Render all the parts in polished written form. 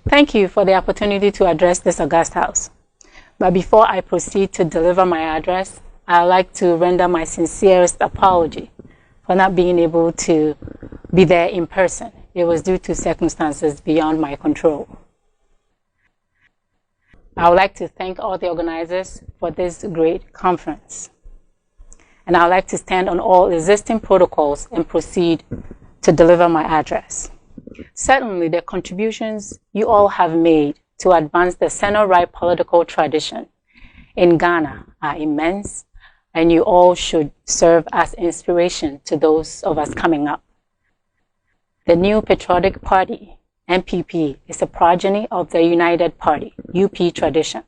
Thank you for the opportunity to address this august house. But before I proceed to deliver my address, I'd like to render my sincerest apology for not being able to be there in person. It was due to circumstances beyond my control. I would like to thank all the organizers for this great conference. And I would like to stand on all existing protocols and proceed to deliver my address. Certainly, the contributions you all have made to advance the center-right political tradition in Ghana are immense, and you all should serve as inspiration to those of us coming up. The New Patriotic Party, NPP, is a progeny of the United Party, UP tradition,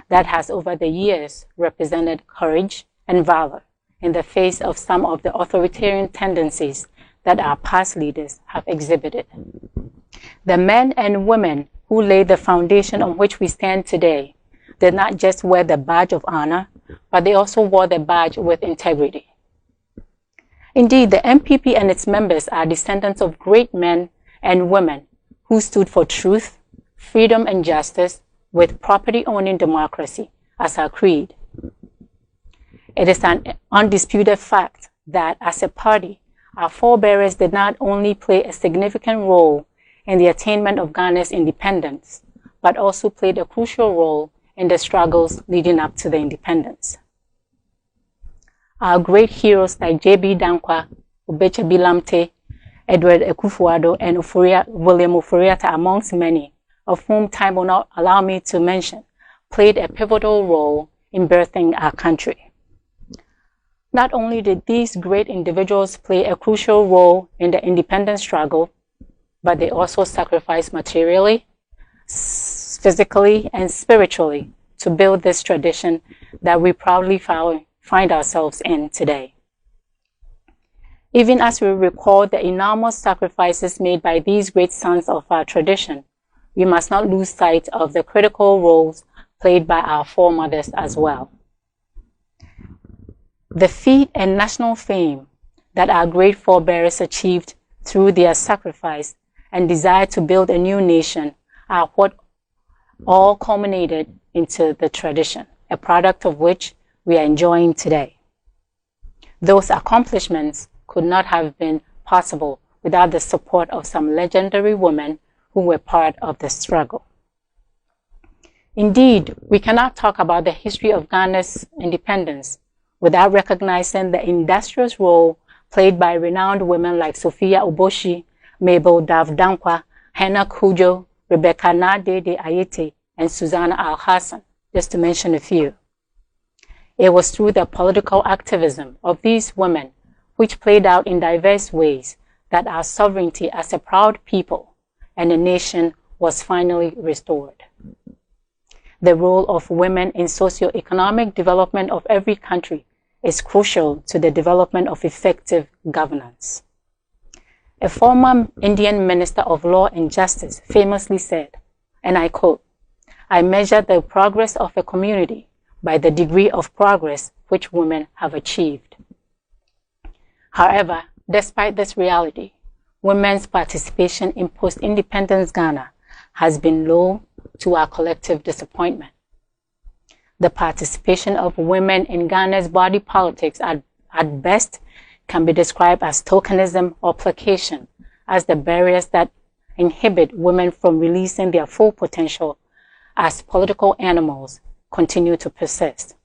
that has over the years represented courage and valor in the face of some of the authoritarian tendencies that our past leaders have exhibited. The men and women who laid the foundation on which we stand today did not just wear the badge of honor, but they also wore the badge with integrity. Indeed, the NPP and its members are descendants of great men and women who stood for truth, freedom, and justice with property-owning democracy as our creed. It is an undisputed fact that as a party, our forebears did not only play a significant role in the attainment of Ghana's independence, but also played a crucial role in the struggles leading up to the independence. Our great heroes like J.B. Dankwa, Obecha Bilamte, Edward Ekufuado, and William Oforiatta, amongst many, of whom time will not allow me to mention, played a pivotal role in birthing our country. Not only did these great individuals play a crucial role in the independence struggle, but they also sacrificed materially, physically, and spiritually to build this tradition that we proudly find ourselves in today. Even as we recall the enormous sacrifices made by these great sons of our tradition, we must not lose sight of the critical roles played by our foremothers as well. The feat and national fame that our great forebears achieved through their sacrifice and desire to build a new nation are what all culminated into the tradition, a product of which we are enjoying today. Those accomplishments could not have been possible without the support of some legendary women who were part of the struggle. Indeed, we cannot talk about the history of Ghana's independence without recognizing the industrious role played by renowned women like Sophia Oboshi, Mabel Dav Dankwa, Hannah Kujo, Rebecca Nadede Ayete, and Susanna Al-Hassan, just to mention a few. It was through the political activism of these women, which played out in diverse ways, that our sovereignty as a proud people and a nation was finally restored. The role of women in socio-economic development of every country is crucial to the development of effective governance. A former Indian Minister of Law and Justice famously said, and I quote, "I measure the progress of a community by the degree of progress which women have achieved." However, despite this reality, women's participation in post-independence Ghana has been low to our collective disappointment. The participation of women in Ghana's body politics at best can be described as tokenism or placation, as the barriers that inhibit women from releasing their full potential as political animals continue to persist.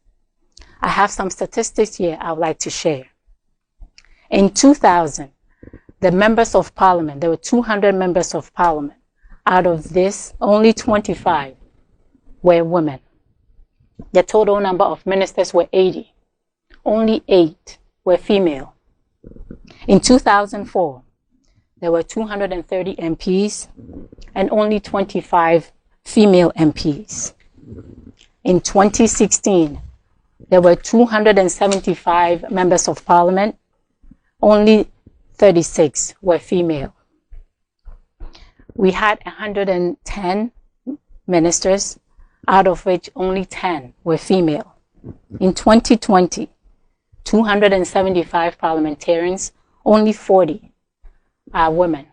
I have some statistics here I would like to share. In 2000, the members of parliament, there were 200 members of parliament. Out of this, only 25 were women. The total number of ministers were 80. Only 8 were female. In 2004, there were 230 MPs and only 25 female MPs. In 2016, there were 275 members of parliament. Only 36 were female. We had 110 ministers, out of which only 10 were female. In 2020, 275 parliamentarians, only 40 are women,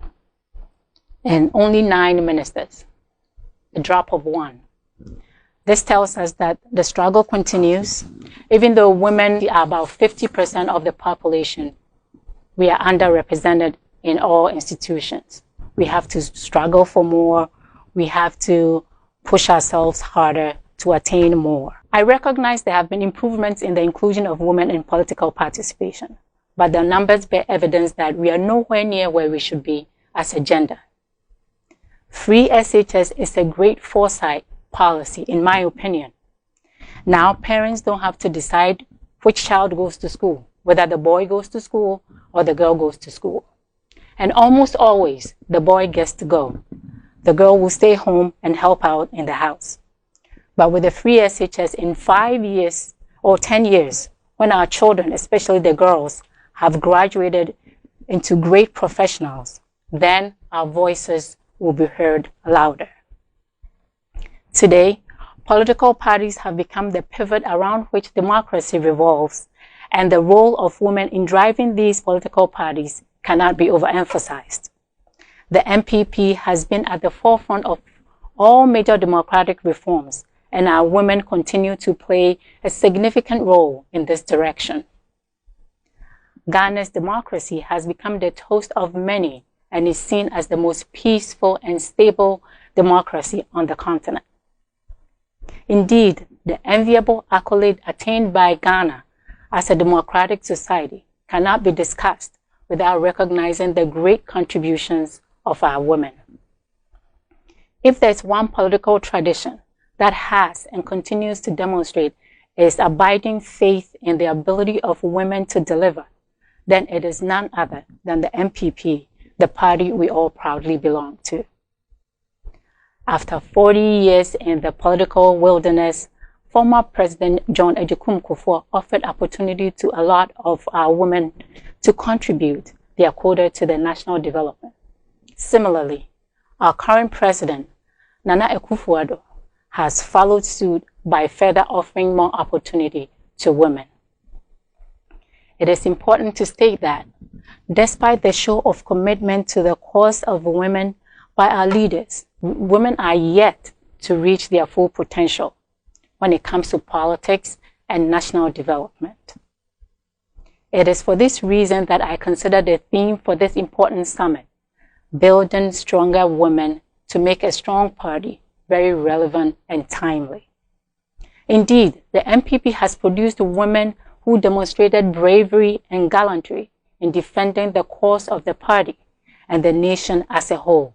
and only 9 ministers. a drop of one. This tells us that the struggle continues. Even though women are about 50% of the population, we are underrepresented in all institutions. We have to struggle for more. We have to push ourselves harder to attain more. I recognize there have been improvements in the inclusion of women in political participation, but the numbers bear evidence that we are nowhere near where we should be as a gender. Free SHS is a great foresight policy, in my opinion. Now, parents don't have to decide which child goes to school, whether the boy goes to school or the girl goes to school. And almost always, the boy gets to go. The girl will stay home and help out in the house. But with the free SHS, in 5 years or 10 years, when our children, especially the girls, have graduated into great professionals, then our voices will be heard louder. Today, political parties have become the pivot around which democracy revolves, and the role of women in driving these political parties cannot be overemphasized. The MPP has been at the forefront of all major democratic reforms, and our women continue to play a significant role in this direction. Ghana's democracy has become the toast of many and is seen as the most peaceful and stable democracy on the continent. Indeed, the enviable accolade attained by Ghana as a democratic society cannot be discussed without recognizing the great contributions of our women. If there's one political tradition that has and continues to demonstrate its abiding faith in the ability of women to deliver, then it is none other than the MPP, the party we all proudly belong to. After 40 years in the political wilderness, former President John Agyapong offered opportunity to a lot of our women to contribute their quota to the national development. Similarly, our current president, Nana Akufo-Addo, has followed suit by further offering more opportunity to women. It is important to state that, despite the show of commitment to the cause of women by our leaders, women are yet to reach their full potential when it comes to politics and national development. It is for this reason that I consider the theme for this important summit, Building Stronger Women to Make a Strong Party, very relevant and timely. Indeed, the MPP has produced women who demonstrated bravery and gallantry in defending the cause of the party and the nation as a whole.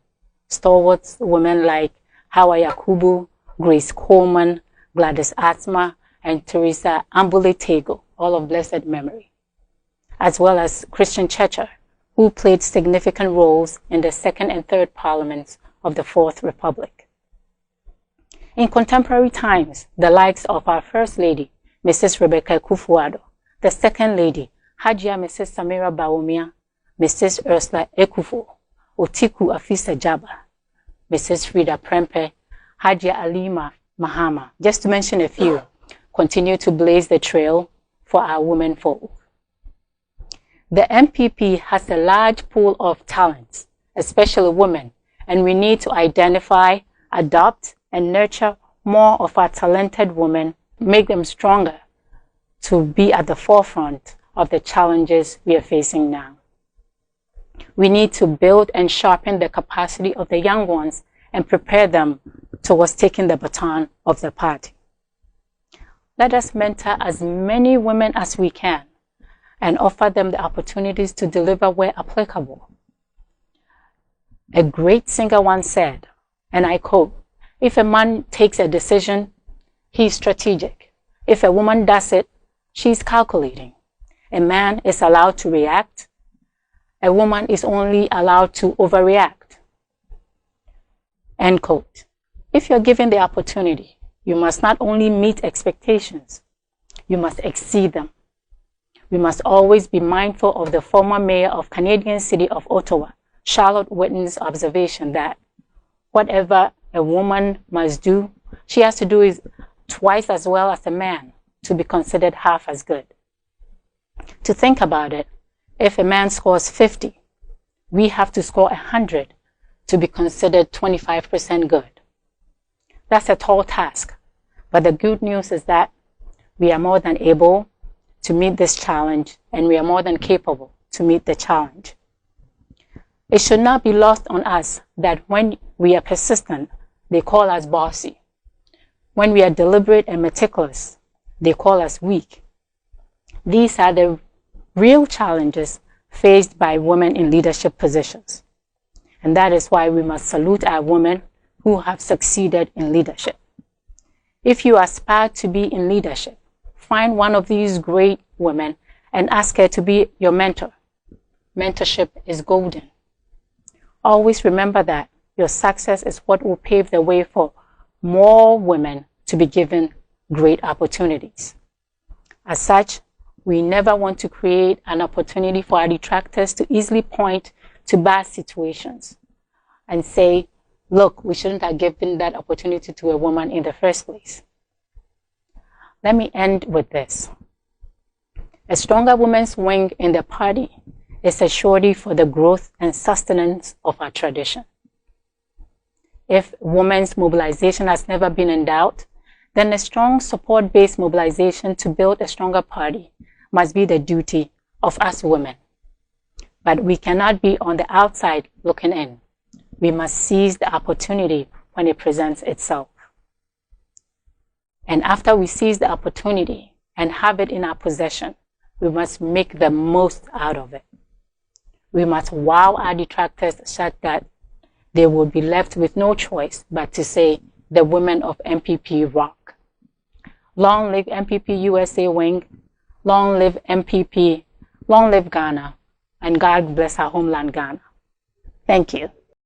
Stalwart women like Hawa Yakubu, Grace Coleman, Gladys Atma, and Teresa Ambule Tego, all of blessed memory, as well as Christian Churcher, who played significant roles in the second and third parliaments of the Fourth Republic. In contemporary times, the likes of our First Lady, Mrs. Rebecca Akufo-Addo, the Second Lady, Hajia Mrs. Samira Bawumia, Mrs. Ursula Ekufo, Otiku Afisa Jaba, Mrs. Frida Prempe, Hajia Alima Mahama, just to mention a few, continue to blaze the trail for our women folk. The MPP has a large pool of talents, especially women, and we need to identify, adopt, and nurture more of our talented women, make them stronger to be at the forefront of the challenges we are facing now. We need to build and sharpen the capacity of the young ones and prepare them towards taking the baton of the party. Let us mentor as many women as we can and offer them the opportunities to deliver where applicable. A great singer once said, and I quote, "If a man takes a decision, he's strategic. If a woman does it, she's calculating. A man is allowed to react. A woman is only allowed to overreact." End quote. If you're given the opportunity, you must not only meet expectations, you must exceed them. We must always be mindful of the former mayor of Canadian city of Ottawa, Charlotte Whitton's observation that whatever a woman must do, she has to do it twice as well as a man to be considered half as good. To think about it, if a man scores 50, we have to score 100 to be considered 25% good. That's a tall task. But the good news is that we are more than able to meet this challenge, and we are more than capable to meet the challenge. It should not be lost on us that when we are persistent, they call us bossy. When we are deliberate and meticulous, they call us weak. These are the real challenges faced by women in leadership positions. And that is why we must salute our women who have succeeded in leadership. If you aspire to be in leadership, find one of these great women and ask her to be your mentor. Mentorship is golden. Always remember that your success is what will pave the way for more women to be given great opportunities. As such, we never want to create an opportunity for our detractors to easily point to bad situations and say, look, we shouldn't have given that opportunity to a woman in the first place. Let me end with this. A stronger women's wing in the party is a surety for the growth and sustenance of our tradition. If women's mobilization has never been in doubt, then a strong support-based mobilization to build a stronger party must be the duty of us women. But we cannot be on the outside looking in. We must seize the opportunity when it presents itself. And after we seize the opportunity and have it in our possession, we must make the most out of it. We must wow our detractors such that they will be left with no choice but to say, the women of MPP rock. Long live MPP USA wing, long live MPP, long live Ghana, and God bless our homeland Ghana. Thank you.